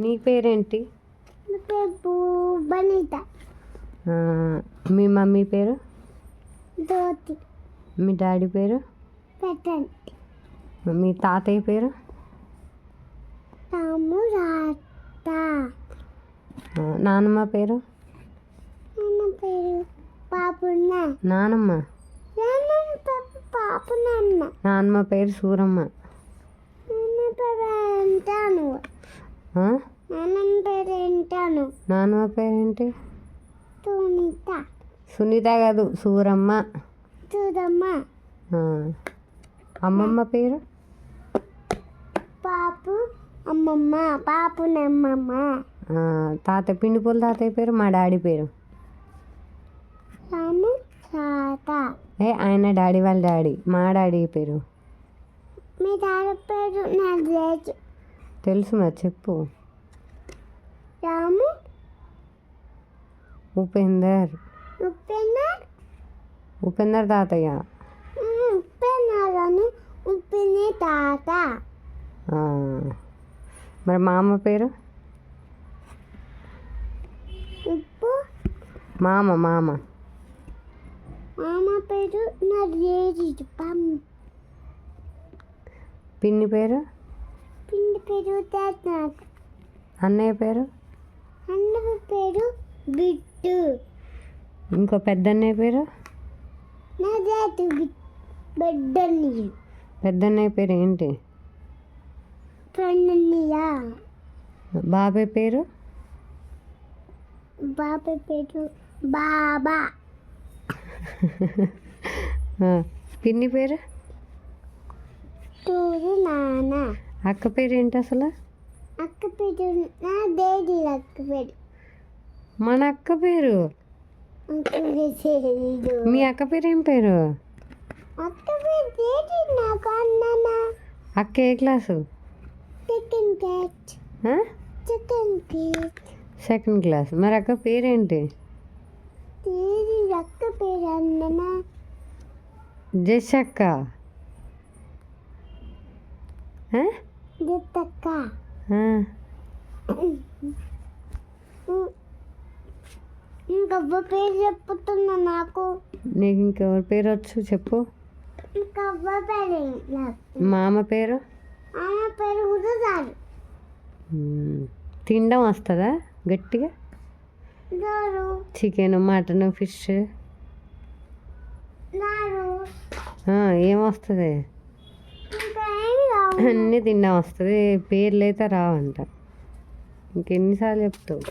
నీ పేరేంటి? బనిత. మీ మమ్మీ పేరు? జ్యోతి. మీ డాడీ పేరు? పెట్టండి. మీ తాతయ్య పేరు? రాము రాత. నానమ్మ పేరు? నాన్న పేరు పాపున్న. నానమ్మ? పాపునన్న. నానమ్మ పేరు సూరమ్మ. నాన్న పేరు ఏంటాను? నాన్నమ్మ పేరు ఏంటాను? నానమ్మ పేరేంటి? సునీత. సునీత కాదు, సూరమ్మ. చూడమ్మ. అమ్మమ్మ పేరు? పాపు అమ్మమ్మ. పాపునమ్మమ్మ. తాతయ్య పిండిపోలు తాతయ్య పేరు? మా డాడీ పేరు? రాము రాత. ఆయన డాడీ వాళ్ళ డాడీ. మా డాడీ పేరు? మీ డాడీ పేరు నాకు లేదు. తెలుసు మరి, చెప్పు. రాము ఉపేందర్. ఉపేందర్. ఉపేందర్ తాతయ్య. ఉపేందర్ అని ఉపేందర్ తాత. మరి మా అమ్మ పేరు? ఉప్పు. మామ. మామ పేరు నాకు లేదు. పిన్ని పేరు? పిండి పేరు నాకు. అన్నయ్య పేరు? అన్నయ్య పేరు బిట్టు. ఇంకో పెద్దన్నయ్య పేరు? నా లేదు. బిడ్డన్నయ్య. పెద్దన్నయ్య పేరు ఏంటి? పెన్నయ్య. బాబాయ్ పేరు? బాబాయ్ పేరు బాబా. పిన్ని పేరు? టూరు నాన్న. అక్క పేరు ఏంటి అసలు? అక్క పేరు నా దేది. అక్క పేరు మన అక్క పేరు? మీ అక్క పేరు ఏం పేరు? అక్క పేరు దేది నాకు. అన్న అక్క ఏ class? Second class. Second class. మరి అక్క పేరేంటి? దేది అక్క పేరు అన్న. జెస్సక్క. జెత్తక్క. ఇంకవ్వ పేరు చెప్పుతున్నా నాకు. నీకు ఇంకెవరి పేరు వచ్చు చెప్పు. ఇంకవ్వ పేరు మామ పేరు? అమ్మ పేరు కూడా రాదు. తినడం వస్తుందా గట్టిగా? చికెన్, మటన్, ఫిష్ ఏమొస్తుంది? అన్నీ తినడం వస్తుంది, పేర్లు అయితే రావంట. ఇంకెన్నిసార్లు చెప్తావు?